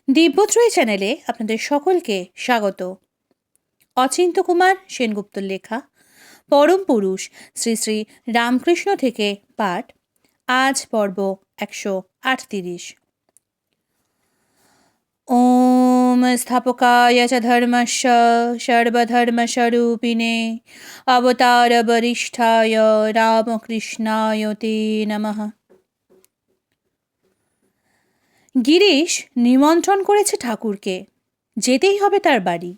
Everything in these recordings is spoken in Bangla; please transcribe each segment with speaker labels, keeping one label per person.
Speaker 1: দিব্যত্রয়ী চ্যানেলে আপনাদের সকলকে স্বাগত। অচিন্ত্য কুমার সেনগুপ্তর লেখা পরম পুরুষ শ্রী শ্রী রামকৃষ্ণ থেকে পাঠ। আজ পর্ব 138। ওম স্থাপকায় চ ধর্মস্য সর্বধর্মস্বরূপিণে অবতার বরিষ্ঠায় রামকৃষ্ণায় তে নমঃ। গিরিশ নিমন্ত্রণ করেছে ঠাকুরকে, যেতেই হবে তার বাড়ি।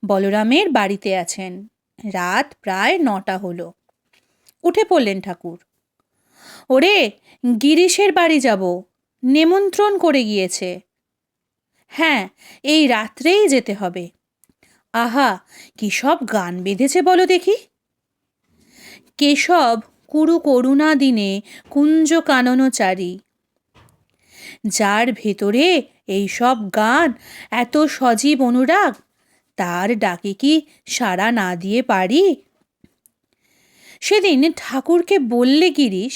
Speaker 1: বলরামের বাড়িতে আছেন। রাত প্রায় 9টা হলো। উঠে পড়লেন ঠাকুর। ওরে, গিরিশের বাড়ি যাব, নিমন্ত্রণ করে গিয়েছে। হ্যাঁ, এই রাত্রেই যেতে হবে। আহা, কি সব গান বেঁধেছে বলো দেখি। কেশব কুরু করুণা দিনে কুঞ্জ কাননচারী। যার ভেতরে এই সব গান, এত সজীব অনুরাগ, তার ডাকে কি সাড়া না দিয়ে পারি? সেদিন ঠাকুরকে বললে গিরিশ,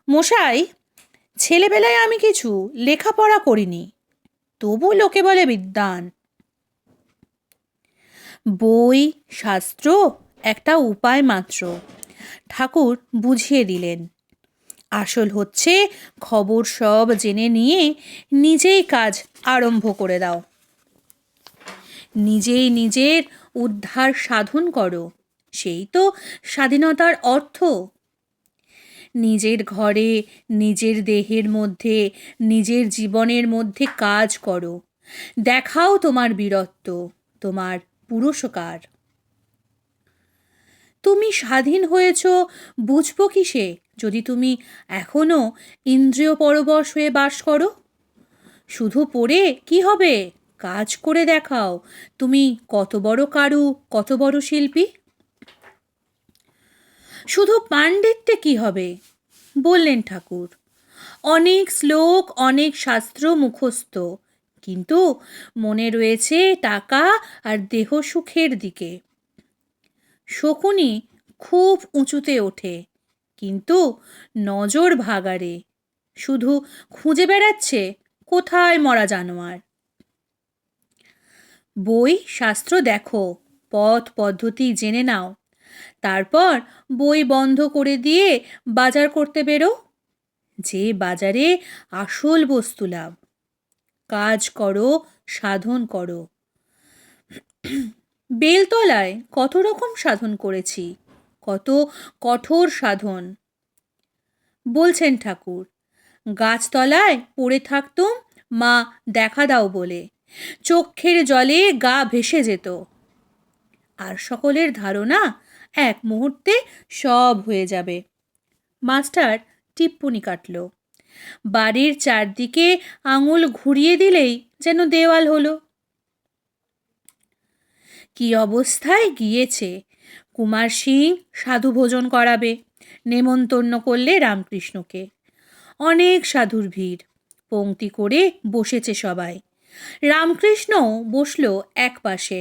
Speaker 1: মশাই, ছেলেবেলায় আমি কিছু লেখাপড়া করিনি, তবু লোকে বলে বিদ্বান। বই শাস্ত্র একটা উপায় মাত্র, ঠাকুর বুঝিয়ে দিলেন। আসল হচ্ছে খবর সব জেনে নিয়ে নিজেই কাজ আরম্ভ করে দাও। নিজেই নিজের উদ্ধার সাধন করো, সেই তো স্বাধীনতার অর্থ। নিজের ঘরে, নিজের দেহের মধ্যে, নিজের জীবনের মধ্যে কাজ করো, দেখাও তোমার বীরত্ব, তোমার পুরুষকার। তুমি স্বাধীন হয়েছ বুঝবো কিসে, যদি তুমি এখনো ইন্দ্রিয় পরবশ হয়ে বাস করো? শুধু পড়ে কি হবে, কাজ করে দেখাও তুমি কত বড় কারু, কত বড় শিল্পী। শুধু পাণ্ডিত্যে কি হবে, বললেন ঠাকুর। অনেক শ্লোক, অনেক শাস্ত্র মুখস্থ, কিন্তু মনে রয়েছে টাকা আর দেহ সুখের দিকে। শকুনি খুব উঁচুতে ওঠে, কিন্তু নজর ভাগাড়ে, শুধু খুঁজে বেড়াচ্ছে কোথায় মরা জানোয়ার। বই শাস্ত্র দেখো, পথ পদ্ধতি জেনে নাও, তারপর বই বন্ধ করে দিয়ে বাজার করতে বেরো, যে বাজারে আসল বস্তু লাভ। কাজ করো, সাধন করো। বেলতলায় কত রকম সাধন করেছি, কত কঠোর সাধন। বলছেন ঠাকুর, গাছতলায় পড়ে থাকতুম মা দেখা দাও বলে, চোখের জলে গা ভেসে যেত। আর সকলের ধারণা এক মুহূর্তে সব হয়ে যাবে। মাস্টার টিপ্পনি কাটল। বাড়ির চারদিকে আঙুল ঘুরিয়ে দিলেই যেন দেওয়াল হলো। কি অবস্থায় গিয়েছে। কুমার সিং সাধু ভোজন করাবে, নেমন্তন্ন করলে রামকৃষ্ণকে। অনেক সাধুর ভিড়, পংক্তি করে বসেছে সবাই। রামকৃষ্ণ বসল এক পাশে।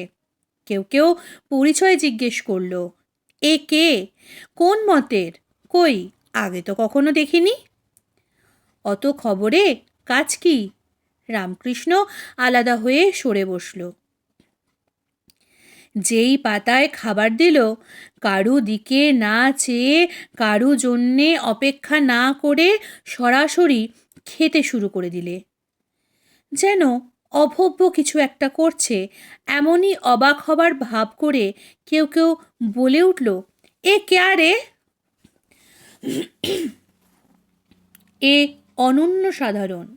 Speaker 1: কেউ কেউ পরিচয় জিজ্ঞেস করল, এ কে, কোন মতের, কই আগে তো কখনো দেখিনি। অত খবরে কাজ কি? রামকৃষ্ণ আলাদা হয়ে সরে বসল। যেই পাতায় খাবার দিল, কারু দিকে না চেয়ে, কারু জন্যে অপেক্ষা না করে সরাসরি খেতে শুরু করে দিলে। যেন অভব্য কিছু একটা করছে, এমনই অবাক হবার ভাব করে কেউ কেউ বলে উঠল, এ ক্যা রে? এ অনন্য সাধারণ,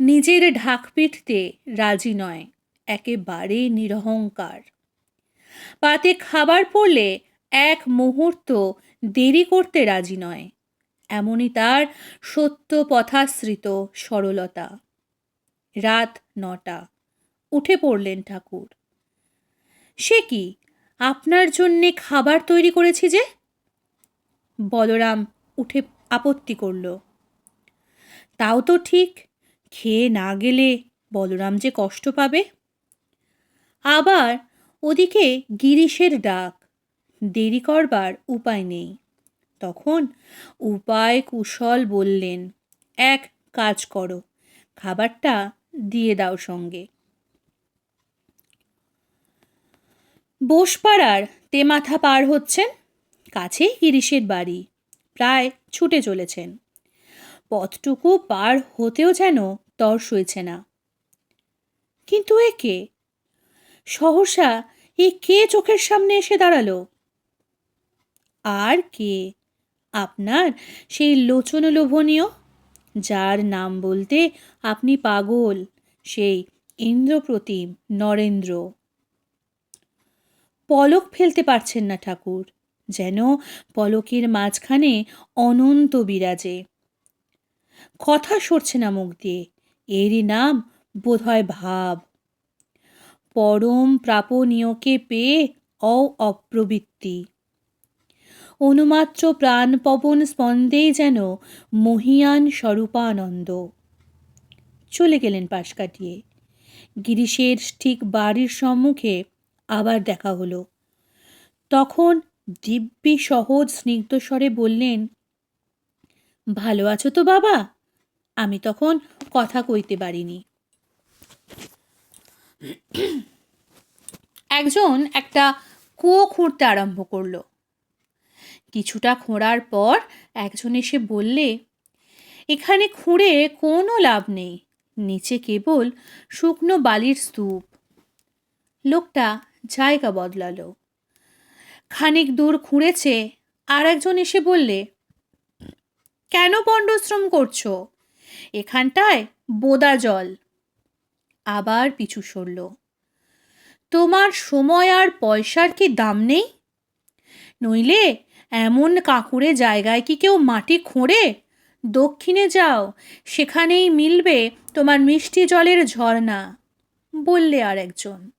Speaker 1: নিজের ঢাক পিটতে রাজি নয়, একেবারে নিরহংকার। পাতে খাবার পড়লে এক মুহূর্ত দেরি করতে রাজি নয়, এমনই তার সত্য পথাশ্রিত সরলতা। রাত 9টা। উঠে পড়লেন ঠাকুর। সে কি, আপনার জন্যে খাবার তৈরি করেছি যে। বলরাম উঠে আপত্তি করল। তাও তো ঠিক, খেয়ে না গেলে বলরাম যে কষ্ট পাবে। আবার ওদিকে গিরিশের ডাক, দেরি করবার উপায় নেই। তখন উপায় কুশল বললেন, এক কাজ করো, খাবারটা দিয়ে দাও সঙ্গে। বোসপাড়ার তেমাথা পার হচ্ছেন, কাছেই গিরিশের বাড়ি। প্রায় ছুটে চলেছেন। পথটুকু পার হতেও যেন তর সইছে না। কিন্তু এ কে? সহসা এ কে চোখের সামনে এসে দাঁড়ালো? আর কে? আপনার সেই লোচন লোভনীয়, যার নাম বলতে আপনি পাগল, সেই ইন্দ্রপ্রতিম নরেন্দ্র। পলক ফেলতে পারছেন না ঠাকুর, যেন পলকের মাঝখানে অনন্ত বিরাজে। কথা সরছে না মুখ দিয়ে। এরই নাম বোধহয় ভাব। পরম প্রাপণীয়কে পেয়ে অপ্রবৃত্তি। অনুমাত্র প্রাণ পবন স্পন্দেই যেন মহিয়ান স্বরূপানন্দ। চলে গেলেন পাশ কাটিয়ে। গিরিশের ঠিক বাড়ির সম্মুখে আবার দেখা হলো। তখন দিব্যি সহজ স্নিগ্ধ স্বরে বললেন, ভালো আছো তো বাবা? আমি তখন কথা কইতে পারিনি। একজন একটা কুয়ো খুঁড়তে আরম্ভ করলো। কিছুটা খোঁড়ার পর একজন এসে বললে, এখানে খুঁড়ে কোনো লাভ নেই, নিচে কেবল শুকনো বালির স্তূপ। লোকটা জায়গা বদলালো। খানিক দূর খুঁড়েছে, আর একজন এসে বললে, কেন পণ্ডশ্রম করছো? এখানটায় বোদা জল। আবার পিছু সরল। তোমার সময় আর পয়সার কি দাম নেই? নইলে এমন কাঁকুড়ে জায়গায় কি কেউ মাটি খোঁড়ে? দক্ষিণে যাও, সেখানেই মিলবে তোমার মিষ্টি জলের ঝর্ণা, বললে আর একজন।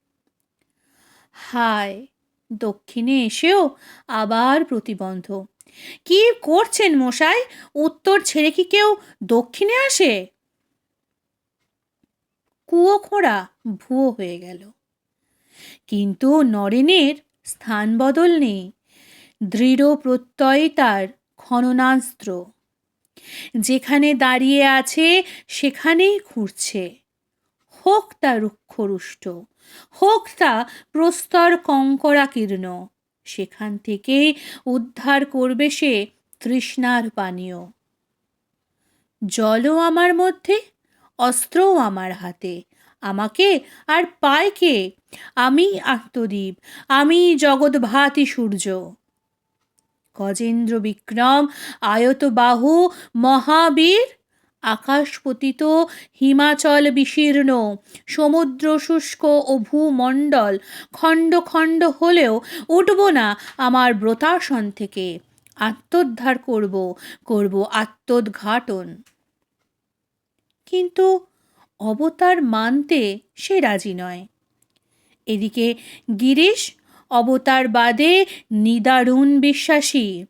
Speaker 1: হায়, দক্ষিণে এসেও আবার প্রতিবন্ধ। কি করছেন মশাই? উত্তর ছেড়ে কি কেউ দক্ষিণে আসে? কুয়ো খোঁড়া ভুয়ো হয়ে গেল। কিন্তু নরেনের স্থান বদল নেই। দৃঢ় প্রত্যয় তার খননাস্ত্র। যেখানে দাঁড়িয়ে আছে সেখানেই খুঁড়ছে। হোক তা রুক্ষরুষ্ট, হোক তা প্রস্তর কঙ্করাকীর্ণ, সেখান থেকেই উদ্ধার করবে সে তৃষ্ণার পানীয়। জলও আমার মধ্যে, অস্ত্রও আমার হাতে। আমাকে আর পায় কে? আমি আত্মদীপ, আমি জগৎভাতি সূর্য। গজেন্দ্র বিক্রম, আয়ত বাহু মহাবীর, আকাশপতিত হিমাচল বিশীর্ণ, সমুদ্র শুষ্ক ও ভূমণ্ডল খণ্ড খণ্ড হলেও উঠব না আমার ব্রতাসন থেকে। আত্মোদ্ধার করব আত্মোদ্ঘাটন। কিন্তু অবতার মানতে সে রাজি নয়। এদিকে গিরিশ অবতার বাদে নিদারুণ বিশ্বাসী।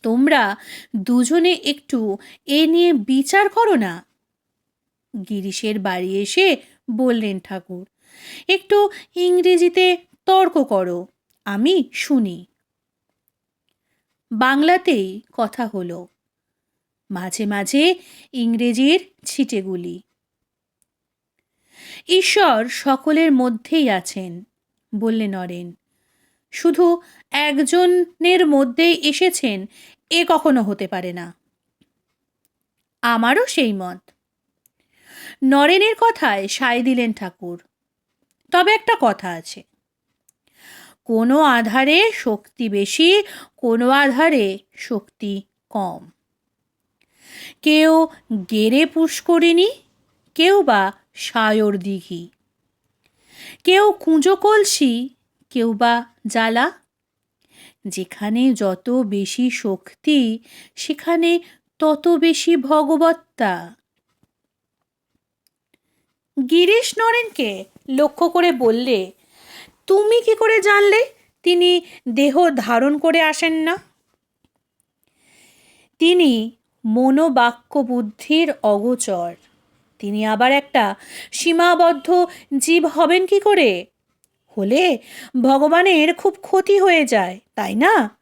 Speaker 1: তোমরা দুজনে একটু এ নিয়ে বিচার করো না। গিরিশের বাড়ি এসে বললেন ঠাকুর, একটু ইংরেজিতে তর্ক করো, আমি শুনি। বাংলাতেই কথা হলো, মাঝে মাঝে ইংরেজির ছিটেগুলি। ঈশ্বর সকলের মধ্যেই আছেন, বললে নরেন। শুধু একজনের মধ্যেই এসেছেন এ কখনো হতে পারে না। আমারও সেই মত। নরেনের কথায় সায় দিলেন ঠাকুর। তবে একটা কথা আছে, কোনো আধারে শক্তি বেশি, কোনো আধারে শক্তি কম। কেউ গেরে পুষ্করিণী, কেউ বা সায়র দিঘি, কেউ কুঁজো কলসি, কেউ বা জ্বালা। যেখানে যত বেশি শক্তি, সেখানে তত বেশি ভগবত্তা। গিরিশ নরেনকে লক্ষ্য করে বললে, তুমি কি করে জানলে তিনি দেহ ধারণ করে আসেন না? তিনি মনোবাক্য বুদ্ধির অগোচর। তিনি আবার একটা সীমাবদ্ধ জীব হবেন কি করে? হলে ভগবানের খুব ক্ষতি হয়ে যায়, তাই না?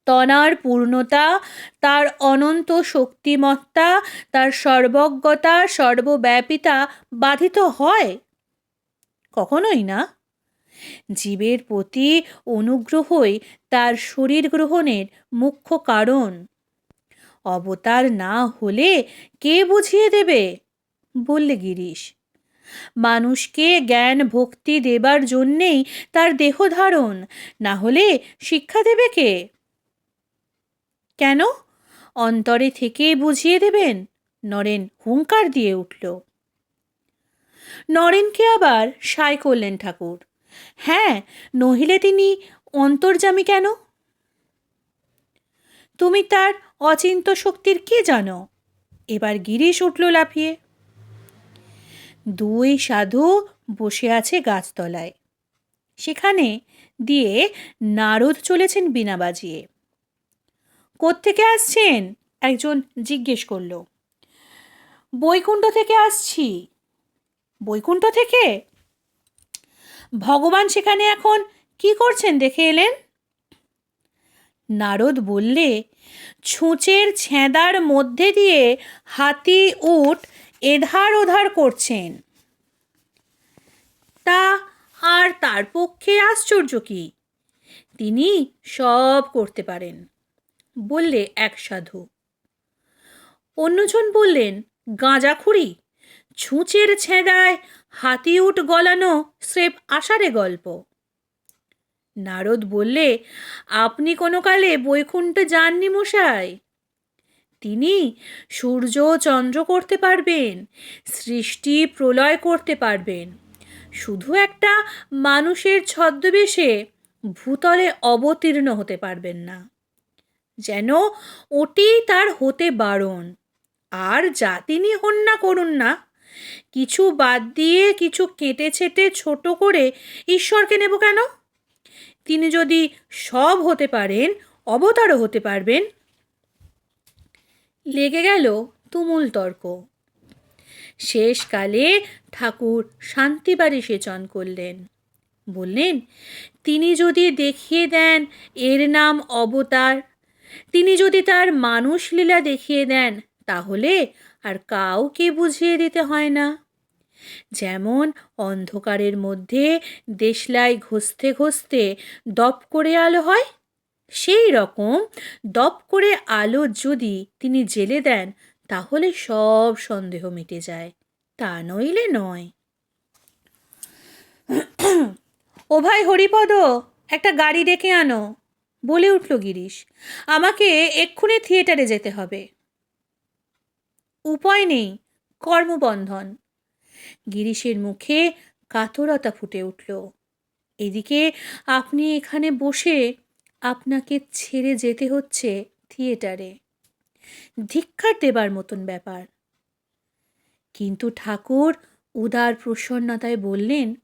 Speaker 1: তনার পূর্ণতা, তার অনন্ত শক্তিমত্তা, তার সর্বজ্ঞতা, সর্বব্যাপিতা বাধিত হয়? কখনোই না। জীবের প্রতি অনুগ্রহই তার শরীর গ্রহণের মুখ্য কারণ। অবতার না হলে কে বুঝিয়ে দেবে, বললে গিরিশ। মানুষকে জ্ঞান ভক্তি দেবার জন্যেই তার দেহ ধারণ, না হলে শিক্ষা দেবে কে? কেন, অন্তরে থেকে বুঝিয়ে দেবেন? নরেন হুঙ্কার দিয়ে উঠল। নরেনকে আবার সায় করলেন ঠাকুর। হ্যাঁ, নহিলে তিনি অন্তর্যামী কেন? তুমি তার অচিন্ত শক্তির কি জানো? এবার গিরিশ উঠল লাফিয়ে। দুই সাধু বসে আছে গাছতলায়। সেখানে দিয়ে নারদ চলেছেন বীণা বাজিয়ে। কোত্থেকে আসছেন? একজন জিজ্ঞেস করল। বৈকুণ্ঠ থেকে আসছি। বৈকুণ্ঠ থেকে? ভগবান সেখানে এখন কি করছেন দেখে এলেন? নারদ বললে, ছুঁচের ছেঁদার মধ্যে দিয়ে হাতি উট এধার ওধার করছেন। তা আর তার পক্ষে আশ্চর্য কি? তিনি সব করতে পারেন, বললে এক সাধু। অন্যজন বললেন, গাঁজাখুরি, ছুঁচের ছেঁদায় হাতি উট গলানো স্রেফ আষাঢ়ে গল্প। নারদ বললে, আপনি কোনো কালে বৈকুণ্ঠে যাননি মশাই। তিনি সূর্য চন্দ্র করতে পারবেন, সৃষ্টি প্রলয় করতে পারবেন, শুধু একটা মানুষের ছদ্মবেশে ভূতলে অবতীর্ণ হতে পারবেন না। যেন ওটি তার হতে বারণ। আর যা তিনি হন না করুন না, কিছু বাদ দিয়ে কিছু কেটে ছেটে ছোট করে ঈশ্বরকে নেব কেন? তিনি যদি সব হতে পারেন, অবতারও হতে পারবেন। লেগে গেল তুমুল তর্ক। শেষকালে ঠাকুর শান্তিবাড়ি সেচন করলেন। বললেন, তিনি যদি দেখিয়ে দেন এর নাম অবতার, তিনি যদি তার মানুষ লীলা দেখিয়ে দেন, তাহলে আর কাউকে বুঝিয়ে দিতে হয় না। যেমন অন্ধকারের মধ্যে দেশলাই ঘষতে ঘষতে দপ করে আলো হয়, সেই রকম দপ করে আলো যদি তিনি জেলে দেন, তাহলে সব সন্দেহ মিটে যায়, তা নইলে নয়। ও ভাই হরিপদ, একটা গাড়ি ডেকে আনো, বলে উঠল গিরিশ। আমাকে এক্ষুনি থিয়েটারে যেতে হবে। উপায় নেই, কর্মবন্ধন। গিরিশের মুখে কাতরতা ফুটে উঠল। এদিকে আপনি এখানে বসে আপনাকে ছেড়ে যেতে হচ্ছে থিয়েটারে। ধিক্কার দেবার মতন ব্যাপার। কিন্তু ঠাকুর উদার প্রসন্নতায় বললেন,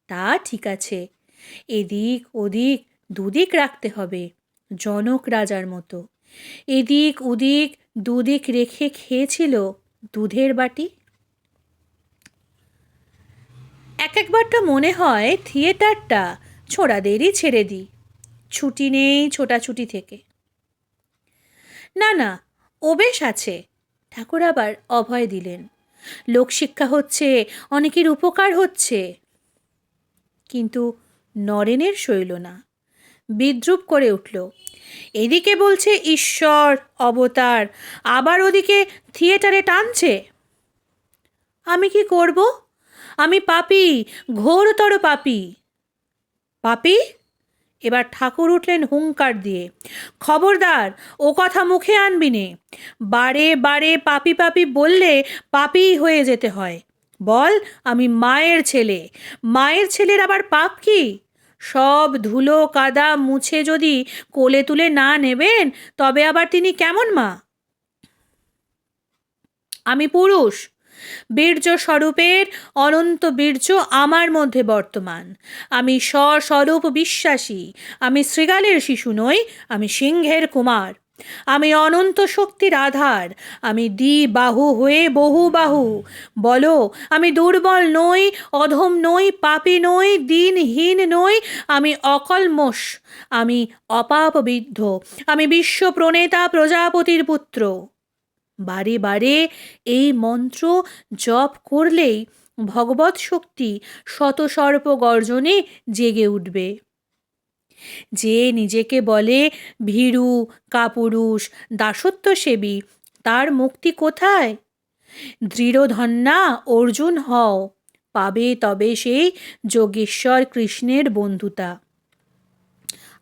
Speaker 1: তা ঠিক আছে, এদিক ওদিক দুদিক রাখতে হবে, জনক রাজার মতো। এদিক ওদিক দুদিক রেখে খেয়েছিল দুধের বাটি। একবারটা মনে হয় থিয়েটারটা ছোড়াদেরই ছেড়ে দিই, ছুটি নেই ছোটাছুটি থেকে। না না, ও বেশ আছে। ঠাকুর আবার অভয় দিলেন। লোকশিক্ষা হচ্ছে, অনেকের উপকার হচ্ছে। কিন্তু নরেনের সইল না, বিদ্রূপ করে উঠল। এদিকে বলছে ঈশ্বর অবতার, আবার ওদিকে থিয়েটারে টানছে। আমি কি করব? আমি পাপী, ঘোরতর পাপী। পাপী? এবার ঠাকুর উঠলেন হুঙ্কার দিয়ে। খবরদার, ও কথা মুখে আনবি নে। বারে বারে পাপী পাপী বললে পাপীই হয়ে যেতে হয়। বল, আমি মায়ের ছেলে। মায়ের ছেলের আবার পাপ কি? সব ধুলো কাদা মুছে যদি কোলে তুলে না নেবেন, তবে আবার তিনি কেমন মা? আমি পুরুষ, বীর্য স্বরূপের অনন্ত বীর্য আমার মধ্যে বর্তমান। আমি স্বস্বরূপ বিশ্বাসী। আমি শৃগালের শিশু নই, আমি সিংহের কুমার। আমি অনন্ত শক্তির আধার, আমি দ্বিবাহু হয়ে বহুবাহু। বলো, আমি দুর্বল নই, অধম নই, পাপী নই, দিনহীন নই, আমি অকল্মষ, আমি অপাপবিদ্ধ, আমি বিশ্বপ্রণেতা প্রজাপতির পুত্র। বারে বারে এই মন্ত্র জপ করলেই ভগবৎ শক্তি শতসর্প গর্জনে জেগে উঠবে। যে নিজেকে বলে ভীরু, কাপুরুষ, দাসত্বসেবী, তার মুক্তি কোথায়? দৃঢ়ধন্যা অর্জুন হও, পাবে তবে সেই যোগেশ্বর কৃষ্ণের বন্ধুতা।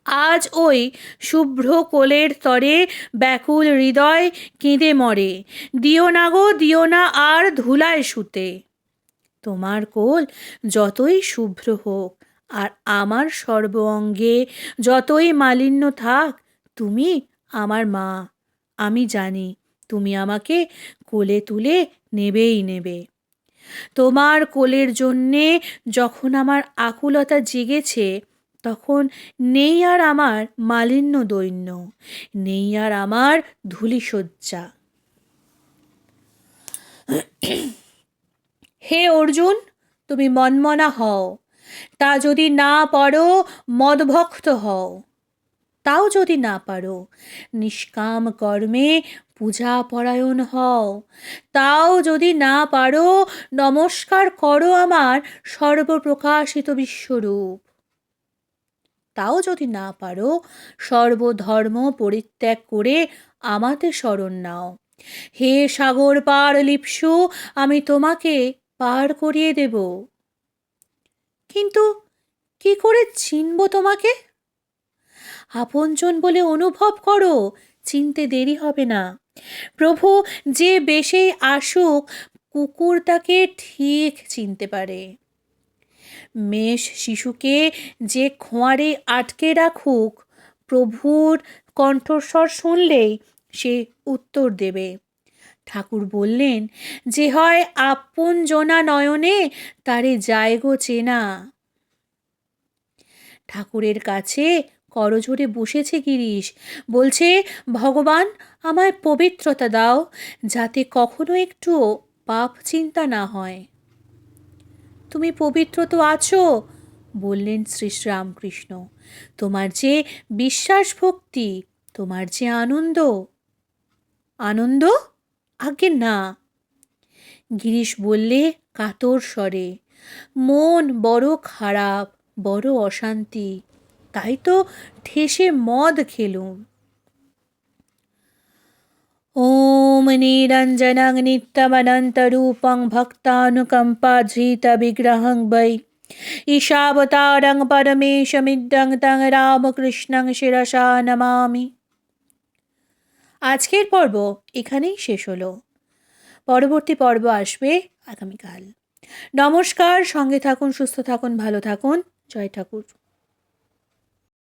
Speaker 1: আজ ওই শুভ্র কোলের তরে ব্যাকুল হৃদয় কেঁদে মরে, দিও না গো, দিও না আর ধুলায় শুতে। তোমার কোল যতই শুভ্র হোক আর আমার সর্ব অঙ্গে যতই মালিন্য থাক, তুমি আমার মা। আমি জানি তুমি আমাকে কোলে তুলে নেবেই নেবে। তোমার কোলের জন্যে যখন আমার আকুলতা জেগেছে, তখন নেই আর আমার মালিন্য দৈন্য, নেই আর আমার ধূলিসজ্জা। হে অর্জুন, তুমি মনমনা হও, তা যদি না পারো মদভক্ত হও, তাও যদি না পারো নিষ্কাম কর্মে পূজা পরায়ণ হও, তাও যদি না পারো নমস্কার করো আমার সর্বপ্রকাশিত বিশ্বরূপ, তাও যদি না পারো সর্বধর্ম পরিত্যাগ করে আমাতে শরণ নাও। হে সাগর পার লিপসু, আমি তোমাকে পার করিয়ে দেব। কিন্তু কি করে চিনব তোমাকে? আপনজন বলে অনুভব করো, চিনতে দেরি হবে না। প্রভু যে বেশেই আসুক, কুকুর তাকে ঠিক চিনতে পারে। মেষ শিশুকে যে খোঁয়ারে আটকে রাখুক, প্রভুর কণ্ঠস্বর শুনলেই সে উত্তর দেবে। ঠাকুর বললেন, যে হয় আপন জনা নয়নে, তারে যায় গো চেনা। ঠাকুরের কাছে করজোড়ে বসেছে গিরিশ, বলছে, ভগবান আমায় পবিত্রতা দাও, যাতে কখনো একটুও পাপ চিন্তা না হয়। তুমি পবিত্র তো আছো, বললেন শ্রী রামকৃষ্ণ। তোমার যে বিশ্বাস ভক্তি, তোমার যে আনন্দ। আনন্দ? আগে না। গিরিশ বললে কাতর স্বরে, মন বড় খারাপ, বড় অশান্তি, তাই তো ঠেসে মদ খেলুম। ওম নিরঞ্জনং নিত্যমনন্তরূপং ভক্তানুকম্পাধৃত বিগ্রহং বৈ ঈশাবতারং পরমেশমিদ্যং তং রামকৃষ্ণং শিরসা নমামি। আজকের পর্ব এখানেই শেষ হলো। পরবর্তী পর্ব আসবে আগামীকাল। নমস্কার, সঙ্গে থাকুন, সুস্থ থাকুন, ভালো থাকুন। জয় ঠাকুর।